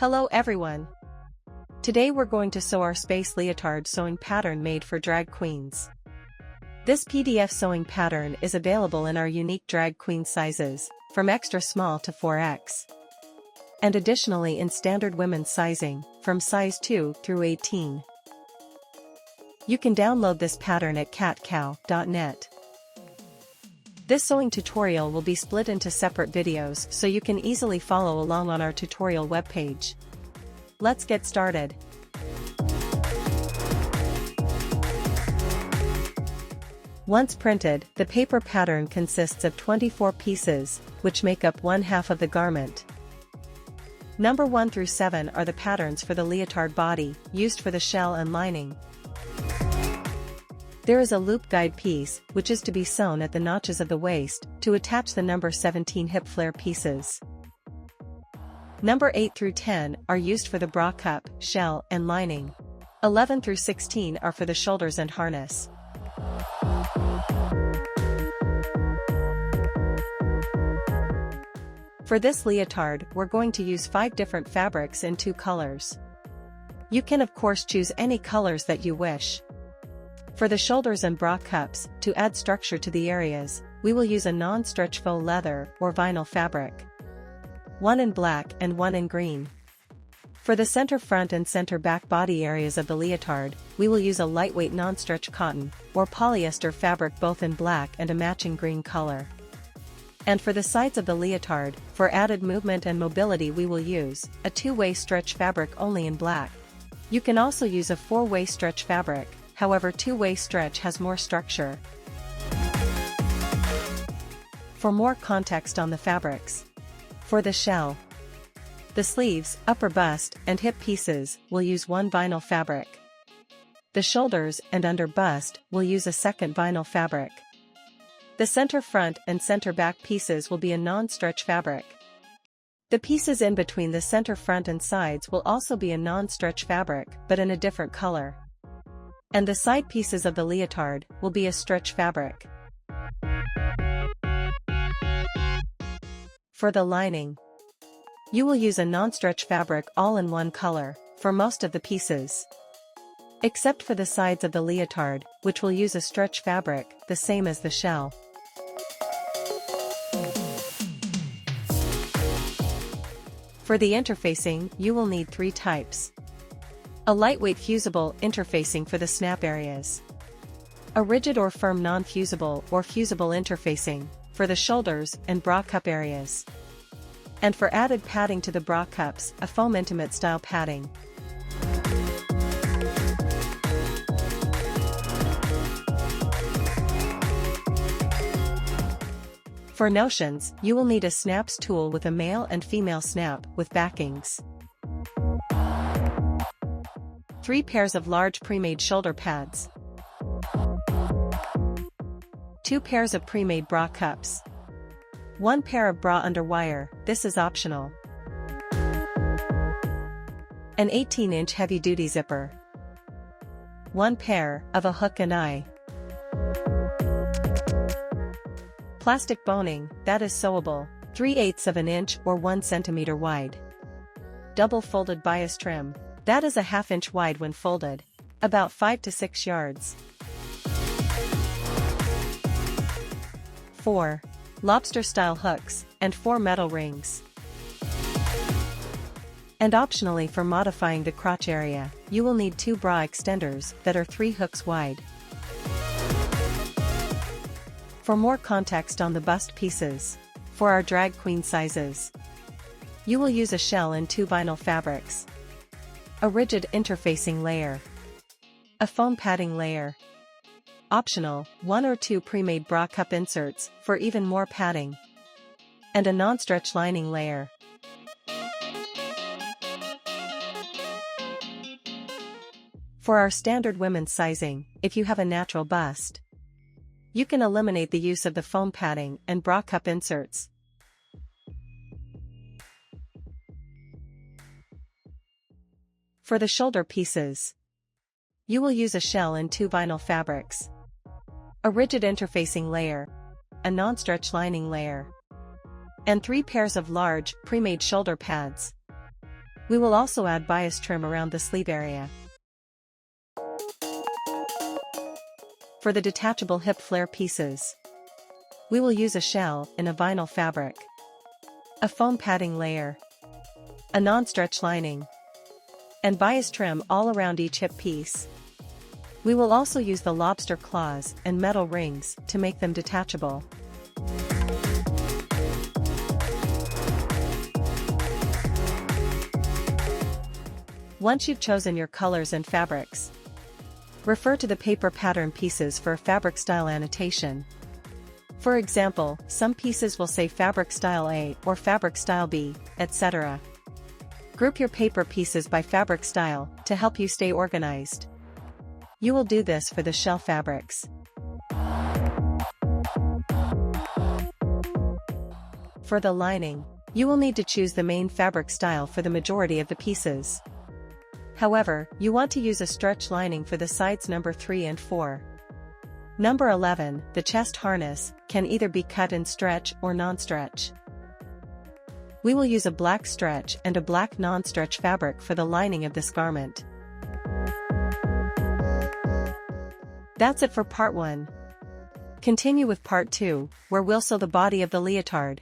Hello everyone! Today we're going to sew our space leotard sewing pattern made for drag queens. This PDF sewing pattern is available in our unique drag queen sizes, from extra small to 4X. And additionally in standard women's sizing, from size 2 through 18. You can download this pattern at katkow.net. This sewing tutorial will be split into separate videos so you can easily follow along on our tutorial webpage. Let's get started. Once printed, the paper pattern consists of 24 pieces, which make up 1/2 of the garment. Number 1 through 7 are the patterns for the leotard body, used for the shell and lining. There is a loop guide piece, which is to be sewn at the notches of the waist, to attach the number 17 hip flare pieces. Number 8 through 10 are used for the bra cup, shell, and lining. 11 through 16 are for the shoulders and harness. For this leotard, we're going to use 5 different fabrics in 2 colors. You can of course choose any colors that you wish. For the shoulders and bra cups, to add structure to the areas, we will use a non-stretch faux leather or vinyl fabric. 1 in black and 1 in green. For the center front and center back body areas of the leotard, we will use a lightweight non-stretch cotton or polyester fabric both in black and a matching green color. And for the sides of the leotard, for added movement and mobility we will use a 2-way stretch fabric only in black. You can also use a 4-way stretch fabric. However, 2-way stretch has more structure. For more context on the fabrics. For the shell, the sleeves, upper bust, and hip pieces will use 1 vinyl fabric. The shoulders and under bust will use a 2nd vinyl fabric. The center front and center back pieces will be a non-stretch fabric. The pieces in between the center front and sides will also be a non-stretch fabric, but in a different color. And the side pieces of the leotard will be a stretch fabric. For the lining, you will use a non-stretch fabric all in 1 color, for most of the pieces. Except for the sides of the leotard, which will use a stretch fabric, the same as the shell. For the interfacing, you will need 3 types. A lightweight fusible interfacing for the snap areas. A rigid or firm non-fusible or fusible interfacing, for the shoulders and bra cup areas. And for added padding to the bra cups, a foam intimate style padding. For notions, you will need a snaps tool with a male and female snap with backings. 3 pairs of large pre-made shoulder pads. 2 pairs of pre-made bra cups. 1 pair of bra underwire, this is optional. An 18-inch heavy-duty zipper. 1 pair of a hook and eye. Plastic boning, that is sewable, 3/8 of an inch or 1 centimeter wide. Double folded bias trim. That is a 1/2 inch wide when folded. About 5 to 6 yards. 4 lobster-style hooks, and 4 metal rings. And optionally for modifying the crotch area, you will need 2 bra extenders that are 3 hooks wide. For more context on the bust pieces, for our drag queen sizes, you will use a shell in 2 vinyl fabrics. A rigid interfacing layer. A foam padding layer. Optional, 1 or 2 pre-made bra cup inserts, for even more padding. And a non-stretch lining layer. For our standard women's sizing, if you have a natural bust, you can eliminate the use of the foam padding and bra cup inserts. For the shoulder pieces, you will use a shell in 2 vinyl fabrics. A rigid interfacing layer. A non-stretch lining layer. And 3 pairs of large, pre-made shoulder pads. We will also add bias trim around the sleeve area. For the detachable hip flare pieces, we will use a shell in a vinyl fabric, a foam padding layer, a non-stretch lining, and bias trim all around each hip piece. We will also use the lobster claws and metal rings to make them detachable. Once you've chosen your colors and fabrics, refer to the paper pattern pieces for a fabric style annotation. For example, some pieces will say fabric style A or fabric style B, etc. Group your paper pieces by fabric style to help you stay organized. You will do this for the shell fabrics. For the lining, you will need to choose the main fabric style for the majority of the pieces. However, you want to use a stretch lining for the sides number 3 and 4. Number 11, the chest harness, can either be cut in stretch or non-stretch. We will use a black stretch and a black non-stretch fabric for the lining of this garment. That's it for part 1. Continue with part 2, where we'll sew the body of the leotard.